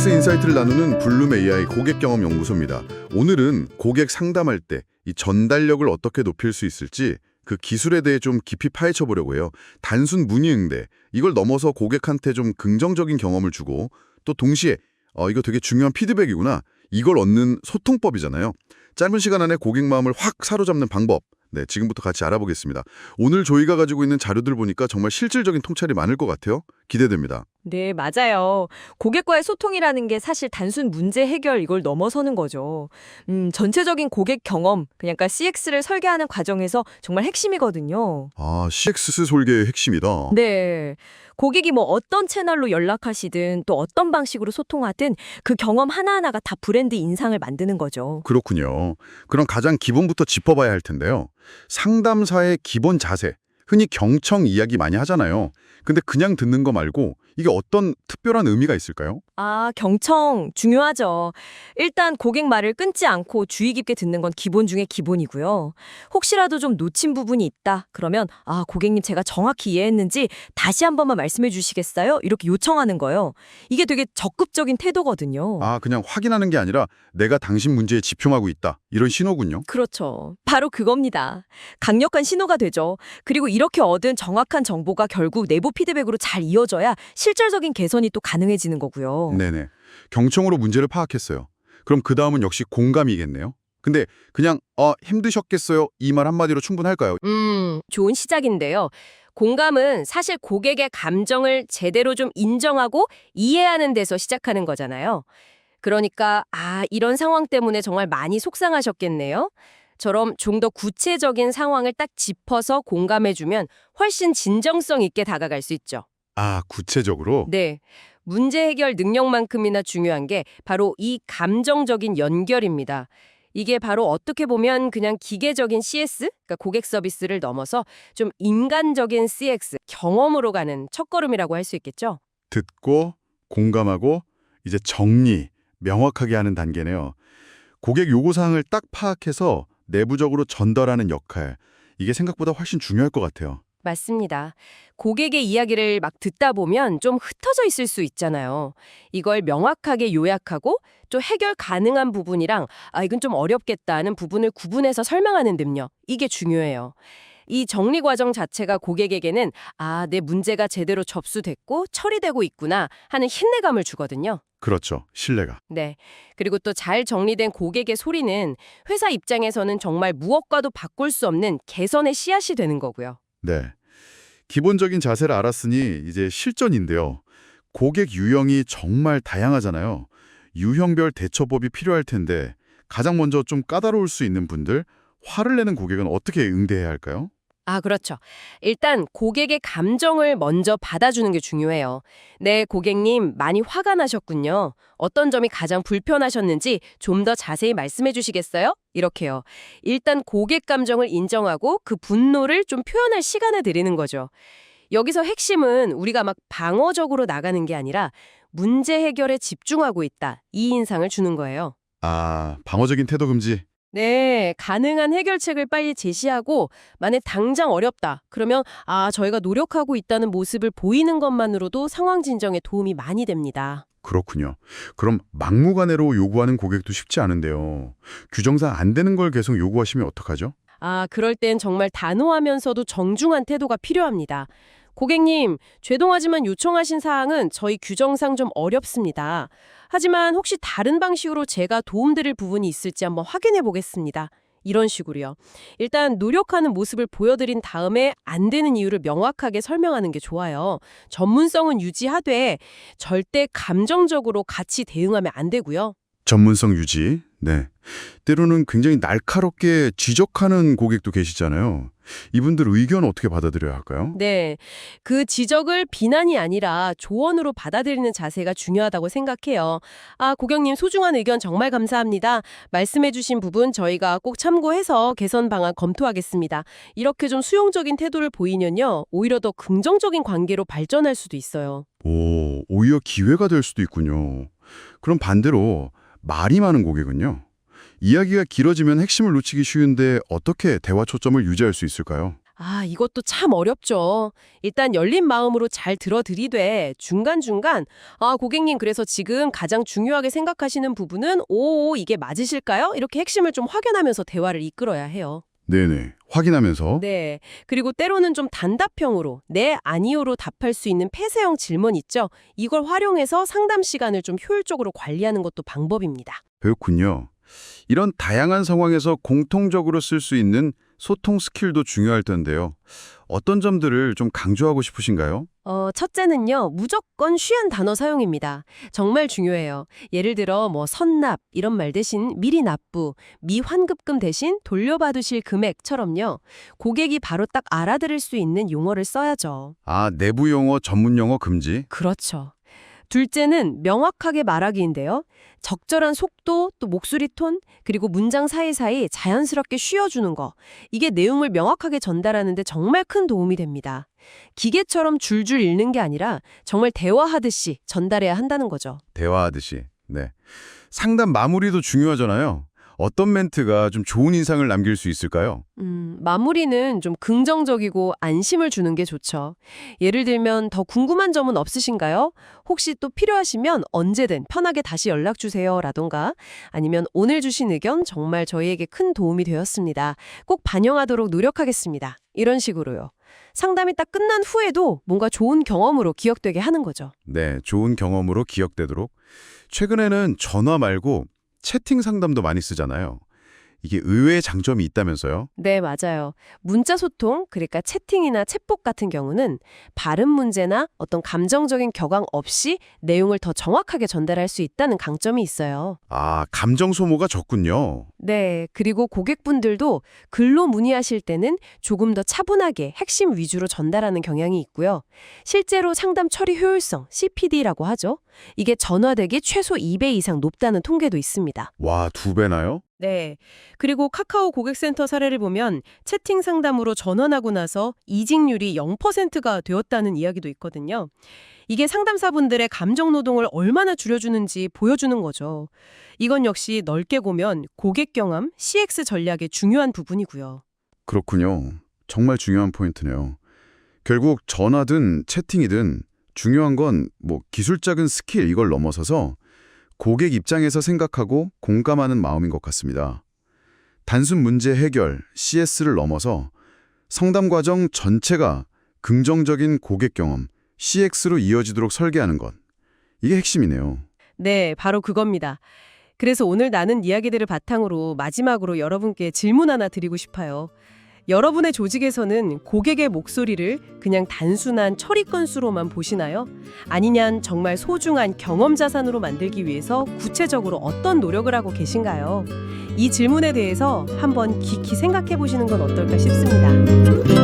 CX 인사이트를 나누는 블룸 AI 고객 경험 연구소입니다. 오늘은 고객 상담할 때 이 전달력을 어떻게 높일 수 있을지 그 기술에 대해 좀 깊이 파헤쳐 보려고 해요. 단순 문의 응대, 이걸 넘어서 고객한테 좀 긍정적인 경험을 주고 또 동시에 이거 되게 중요한 피드백이구나, 이걸 얻는 소통법이잖아요. 짧은 시간 안에 고객 마음을 확 사로잡는 방법, 네, 지금부터 같이 알아보겠습니다. 오늘 저희가 가지고 있는 자료들 보니까 정말 실질적인 통찰이 많을 것 같아요. 기대됩니다. 네, 맞아요. 고객과의 소통이라는 게 사실 단순 문제 해결 이걸 넘어서는 거죠. 전체적인 고객 경험, 그러니까 CX를 설계하는 과정에서 정말 핵심이거든요. 아, CX 설계의 핵심이다. 네. 고객이 뭐 어떤 채널로 연락하시든 또 어떤 방식으로 소통하든 그 경험 하나하나가 다 브랜드 인상을 만드는 거죠. 그렇군요. 그럼 가장 기본부터 짚어봐야 할 텐데요. 상담사의 기본 자세, 흔히 경청 이야기 많이 하잖아요. 근데 그냥 듣는 거 말고 이게 어떤 특별한 의미가 있을까요? 아, 경청 중요하죠. 일단 고객 말을 끊지 않고 주의 깊게 듣는 건 기본 중에 기본이고요. 혹시라도 좀 놓친 부분이 있다, 그러면 고객님 제가 정확히 이해했는지 다시 한 번만 말씀해 주시겠어요? 이렇게 요청하는 거예요. 이게 되게 적극적인 태도거든요. 아, 그냥 확인하는 게 아니라 내가 당신 문제에 집중하고 있다, 이런 신호군요. 그렇죠. 바로 그겁니다. 강력한 신호가 되죠. 그리고 이렇게 얻은 정확한 정보가 결국 내부 피드백으로 잘 이어져야 실질적인 개선이 또 가능해지는 거고요. 네네. 경청으로 문제를 파악했어요. 그럼 그 다음은 역시 공감이겠네요. 근데 그냥 힘드셨겠어요, 이 말 한마디로 충분할까요? 좋은 시작인데요. 공감은 사실 고객의 감정을 제대로 좀 인정하고 이해하는 데서 시작하는 거잖아요. 그러니까 이런 상황 때문에 정말 많이 속상하셨겠네요. 처럼 좀 더 구체적인 상황을 딱 짚어서 공감해주면 훨씬 진정성 있게 다가갈 수 있죠. 아, 구체적으로? 네. 문제 해결 능력만큼이나 중요한 게 바로 이 감정적인 연결입니다. 이게 바로 어떻게 보면 그냥 기계적인 CS, 그러니까 고객 서비스를 넘어서 좀 인간적인 CX, 경험으로 가는 첫걸음이라고 할 수 있겠죠? 듣고 공감하고 이제 정리, 명확하게 하는 단계네요. 고객 요구사항을 딱 파악해서 내부적으로 전달하는 역할, 이게 생각보다 훨씬 중요할 것 같아요. 맞습니다. 고객의 이야기를 막 듣다 보면 좀 흩어져 있을 수 있잖아요. 이걸 명확하게 요약하고 또 해결 가능한 부분이랑 이건 좀 어렵겠다는 부분을 구분해서 설명하는 능력, 이게 중요해요. 이 정리 과정 자체가 고객에게는 내 문제가 제대로 접수됐고 처리되고 있구나 하는 힘내감을 주거든요. 그렇죠. 신뢰가. 네. 그리고 또 잘 정리된 고객의 소리는 회사 입장에서는 정말 무엇과도 바꿀 수 없는 개선의 씨앗이 되는 거고요. 네. 기본적인 자세를 알았으니 이제 실전인데요. 고객 유형이 정말 다양하잖아요. 유형별 대처법이 필요할 텐데 가장 먼저 좀 까다로울 수 있는 분들, 화를 내는 고객은 어떻게 응대해야 할까요? 그렇죠. 일단 고객의 감정을 먼저 받아주는 게 중요해요. 네, 고객님 많이 화가 나셨군요. 어떤 점이 가장 불편하셨는지 좀 더 자세히 말씀해 주시겠어요? 이렇게요. 일단 고객 감정을 인정하고 그 분노를 좀 표현할 시간을 드리는 거죠. 여기서 핵심은 우리가 막 방어적으로 나가는 게 아니라 문제 해결에 집중하고 있다, 이 인상을 주는 거예요. 아, 방어적인 태도 금지. 네, 가능한 해결책을 빨리 제시하고 만약 당장 어렵다, 그러면 저희가 노력하고 있다는 모습을 보이는 것만으로도 상황 진정에 도움이 많이 됩니다. 그렇군요. 그럼 막무가내로 요구하는 고객도 쉽지 않은데요. 규정상 안 되는 걸 계속 요구하시면 어떡하죠? 그럴 땐 정말 단호하면서도 정중한 태도가 필요합니다. 고객님, 죄송하지만 요청하신 사항은 저희 규정상 좀 어렵습니다. 하지만 혹시 다른 방식으로 제가 도움드릴 부분이 있을지 한번 확인해 보겠습니다. 이런 식으로요. 일단 노력하는 모습을 보여드린 다음에 안 되는 이유를 명확하게 설명하는 게 좋아요. 전문성은 유지하되 절대 감정적으로 같이 대응하면 안 되고요. 전문성 유지. 네. 때로는 굉장히 날카롭게 지적하는 고객도 계시잖아요. 이분들 의견 어떻게 받아들여야 할까요? 네, 그 지적을 비난이 아니라 조언으로 받아들이는 자세가 중요하다고 생각해요. 고객님 소중한 의견 정말 감사합니다. 말씀해주신 부분 저희가 꼭 참고해서 개선 방안 검토하겠습니다. 이렇게 좀 수용적인 태도를 보이면요, 오히려 더 긍정적인 관계로 발전할 수도 있어요. 오, 오히려 기회가 될 수도 있군요. 그럼 반대로 말이 많은 고객은요? 이야기가 길어지면 핵심을 놓치기 쉬운데 어떻게 대화 초점을 유지할 수 있을까요? 이것도 참 어렵죠. 일단 열린 마음으로 잘 들어드리되 중간중간 고객님 그래서 지금 가장 중요하게 생각하시는 부분은 이게 맞으실까요? 이렇게 핵심을 좀 확인하면서 대화를 이끌어야 해요. 네네. 확인하면서. 네. 그리고 때로는 좀 단답형으로 네, 아니요로 답할 수 있는 폐쇄형 질문 있죠. 이걸 활용해서 상담 시간을 좀 효율적으로 관리하는 것도 방법입니다. 그렇군요. 이런 다양한 상황에서 공통적으로 쓸 수 있는 소통 스킬도 중요할 텐데요. 어떤 점들을 좀 강조하고 싶으신가요? 첫째는요, 무조건 쉬운 단어 사용입니다. 정말 중요해요. 예를 들어, 선납, 이런 말 대신 미리 납부, 미환급금 대신 돌려받으실 금액처럼요. 고객이 바로 딱 알아들을 수 있는 용어를 써야죠. 내부 용어, 전문 용어 금지? 그렇죠. 둘째는 명확하게 말하기인데요. 적절한 속도, 또 목소리 톤, 그리고 문장 사이사이 자연스럽게 쉬어주는 거. 이게 내용을 명확하게 전달하는 데 정말 큰 도움이 됩니다. 기계처럼 줄줄 읽는 게 아니라 정말 대화하듯이 전달해야 한다는 거죠. 대화하듯이. 네. 상담 마무리도 중요하잖아요. 어떤 멘트가 좀 좋은 인상을 남길 수 있을까요? 마무리는 좀 긍정적이고 안심을 주는 게 좋죠. 예를 들면 더 궁금한 점은 없으신가요? 혹시 또 필요하시면 언제든 편하게 다시 연락 주세요 라던가 아니면 오늘 주신 의견 정말 저희에게 큰 도움이 되었습니다. 꼭 반영하도록 노력하겠습니다. 이런 식으로요. 상담이 딱 끝난 후에도 뭔가 좋은 경험으로 기억되게 하는 거죠. 네, 좋은 경험으로 기억되도록. 최근에는 전화 말고 채팅 상담도 많이 쓰잖아요. 이게 의외의 장점이 있다면서요? 네, 맞아요. 문자 소통, 그러니까 채팅이나 챗봇 같은 경우는 발음 문제나 어떤 감정적인 격앙 없이 내용을 더 정확하게 전달할 수 있다는 강점이 있어요. 감정 소모가 적군요. 네, 그리고 고객분들도 글로 문의하실 때는 조금 더 차분하게 핵심 위주로 전달하는 경향이 있고요. 실제로 상담 처리 효율성, CPD라고 하죠. 이게 전화 대기 최소 2배 이상 높다는 통계도 있습니다. 와, 2배나요? 네. 그리고 카카오 고객센터 사례를 보면 채팅 상담으로 전환하고 나서 이직률이 0%가 되었다는 이야기도 있거든요. 이게 상담사분들의 감정 노동을 얼마나 줄여주는지 보여주는 거죠. 이건 역시 넓게 보면 고객 경험, CX 전략의 중요한 부분이고요. 그렇군요. 정말 중요한 포인트네요. 결국 전화든 채팅이든 중요한 건 기술적인 스킬 이걸 넘어서서 고객 입장에서 생각하고 공감하는 마음인 것 같습니다. 단순 문제 해결, CS를 넘어서 상담 과정 전체가 긍정적인 고객 경험, CX로 이어지도록 설계하는 것. 이게 핵심이네요. 네, 바로 그겁니다. 그래서 오늘 나눈 이야기들을 바탕으로 마지막으로 여러분께 질문 하나 드리고 싶어요. 여러분의 조직에서는 고객의 목소리를 그냥 단순한 처리 건수로만 보시나요? 아니면 정말 소중한 경험 자산으로 만들기 위해서 구체적으로 어떤 노력을 하고 계신가요? 이 질문에 대해서 한번 깊이 생각해 보시는 건 어떨까 싶습니다.